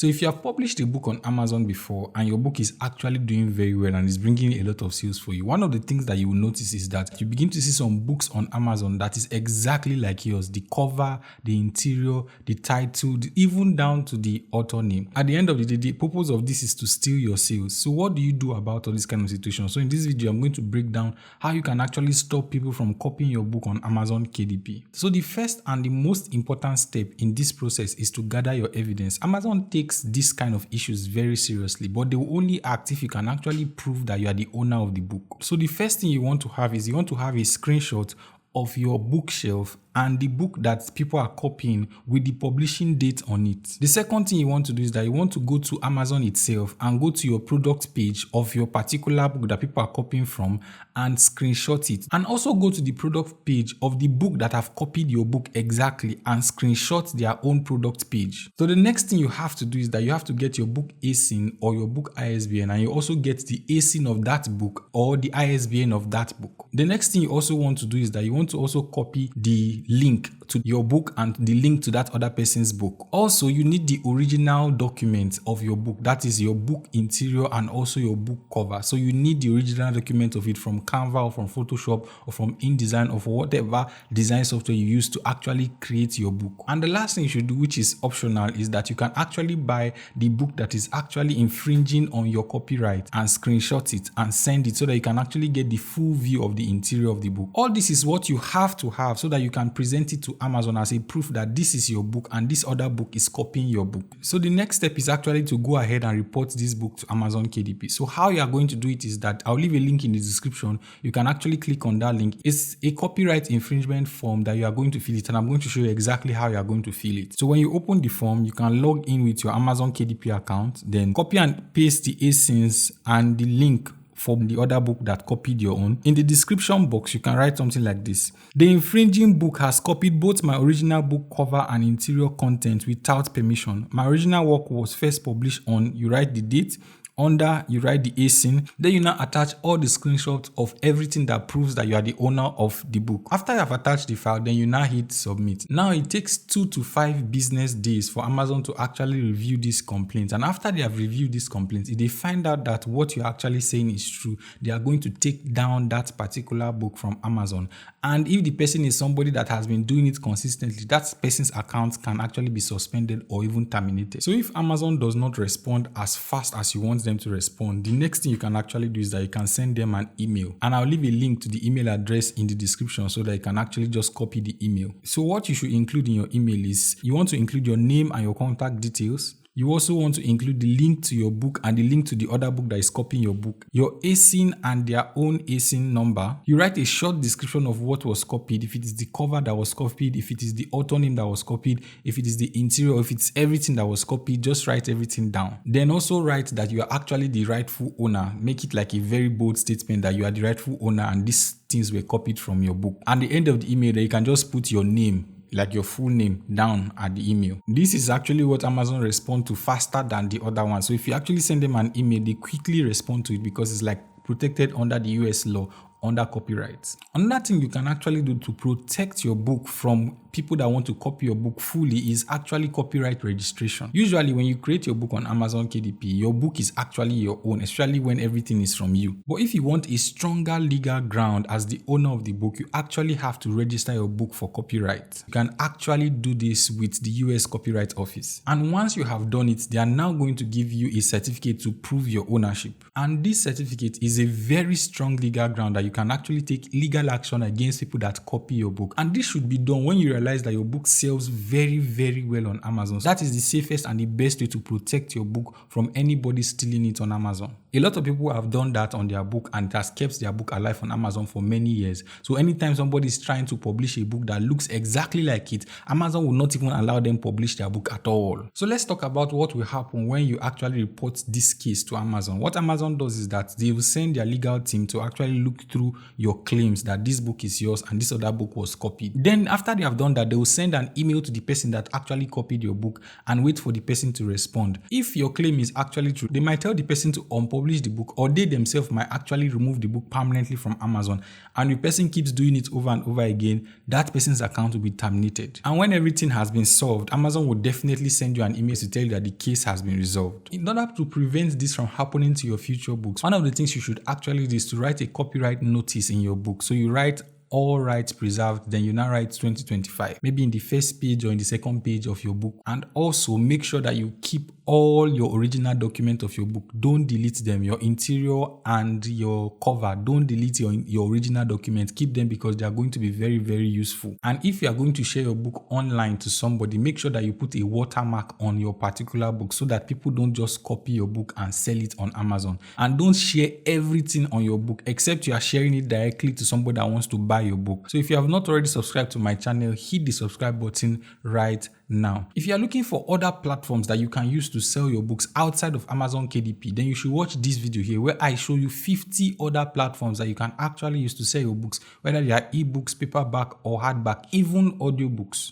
So if you have published a book on Amazon before and your book is actually doing very well and is bringing a lot of sales for you, one of the things that you will notice is that you begin to see some books on Amazon that is exactly like yours. The cover, the interior, the title, even down to the author name. At the end of the day, the purpose of this is to steal your sales. So what do you do about all this kind of situation? So in this video, I'm going to break down how you can actually stop people from copying your book on Amazon KDP. So the first and the most important step in this process is to gather your evidence. Amazon takes this kind of issues very seriously, but they will only act if you can actually prove that you are the owner of the book. So the first thing you want to have is you want to have a screenshot of your bookshelf and the book that people are copying with the publishing date on it. The second thing you want to do is that you want to go to Amazon itself and go to your product page of your particular book that people are copying from and screenshot it. And also go to the product page of the book that have copied your book exactly and screenshot their own product page. So the next thing you have to do is that you have to get your book ASIN or your book ISBN, and you also get the ASIN of that book or the ISBN of that book. The next thing you also want to do is that you want to also copy the link to your book and the link to that other person's book. Also, you need the original document of your book, that is your book interior and also your book cover. So you need the original document of it from Canva or from Photoshop or from InDesign or for whatever design software you use to actually create your book. And the last thing you should do, which is optional, is that you can actually buy the book that is actually infringing on your copyright and screenshot it and send it so that you can actually get the full view of the interior of the book. All this is what you have to have so that you can present it to Amazon as a proof that this is your book and this other book is copying your book. So the next step is actually to go ahead and report this book to Amazon KDP. So how you are going to do it is that I'll leave a link in the description. You can actually click on that link. It's a copyright infringement form that you are going to fill it, and I'm going to show you exactly how you are going to fill it. So when you open the form, you can log in with your Amazon KDP account, then copy and paste the ASINs and the link from the other book that copied your own. In the description box, you can write something like this: the infringing book has copied both my original book cover and interior content without permission. My original work was first published on, you write the date, under you write the ASIN, then you now attach all the screenshots of everything that proves that you are the owner of the book. After you have attached the file, then you now hit submit. Now it takes 2 to 5 business days for Amazon to actually review these complaints, and after they have reviewed these complaints, if they find out that what you're actually saying is true, they are going to take down that particular book from Amazon. And if the person is somebody that has been doing it consistently, that person's account can actually be suspended or even terminated. So if Amazon does not respond as fast as you want them to respond, the next thing you can actually do is that you can send them an email, and I'll leave a link to the email address in the description so that you can actually just copy the email. So what you should include in your email is you want to include your name and your contact details. You also want to include the link to your book and the link to the other book that is copying your book, your ASIN and their own ASIN number. You write a short description of what was copied, if it is the cover that was copied, if it is the author name that was copied, if it is the interior, if it's everything that was copied, just write everything down. Then also write that you are actually the rightful owner. Make it like a very bold statement that you are the rightful owner and these things were copied from your book. And at the end of the email, you can just put your name, like your full name, down at the email. This is actually what Amazon respond to faster than the other one. So if you actually send them an email, they quickly respond to it because it's like protected under the US law, under copyright. Another thing you can actually do to protect your book from people that want to copy your book fully is actually copyright registration. Usually when you create your book on Amazon KDP, your book is actually your own, especially when everything is from you. But if you want a stronger legal ground as the owner of the book, you actually have to register your book for copyright. You can actually do this with the US Copyright Office. And once you have done it, they are now going to give you a certificate to prove your ownership. And this certificate is a very strong legal ground that you can actually take legal action against people that copy your book. And this should be done when you realize that your book sells very, very well on Amazon. That is the safest and the best way to protect your book from anybody stealing it on Amazon. A lot of people have done that on their book and it has kept their book alive on Amazon for many years. So anytime somebody is trying to publish a book that looks exactly like it, Amazon will not even allow them publish their book at all. So let's talk about what will happen when you actually report this case to Amazon. What Amazon does is that they will send their legal team to actually look through your claims that this book is yours and this other book was copied. Then after they have done that, they will send an email to the person that actually copied your book and wait for the person to respond. If your claim is actually true, they might tell the person to unpublish publish the book, or they themselves might actually remove the book permanently from Amazon, and the person keeps doing it over and over again, that person's account will be terminated. And when everything has been solved, Amazon will definitely send you an email to tell you that the case has been resolved. In order to prevent this from happening to your future books, one of the things you should actually do is to write a copyright notice in your book. So you write all rights preserved, then you now write 2025, maybe in the first page or in the second page of your book. And also make sure that you keep all your original documents of your book. Don't delete them. Your interior and your cover, don't delete your original documents. Keep them because they are going to be very, very useful. And if you are going to share your book online to somebody, make sure that you put a watermark on your particular book so that people don't just copy your book and sell it on Amazon. And don't share everything on your book except you are sharing it directly to somebody that wants to buy your book. So if you have not already subscribed to my channel, hit the subscribe button right now. If you are looking for other platforms that you can use to sell your books outside of Amazon KDP, then you should watch this video here where I show you 50 other platforms that you can actually use to sell your books, whether they are ebooks, paperback or hardback, even audiobooks.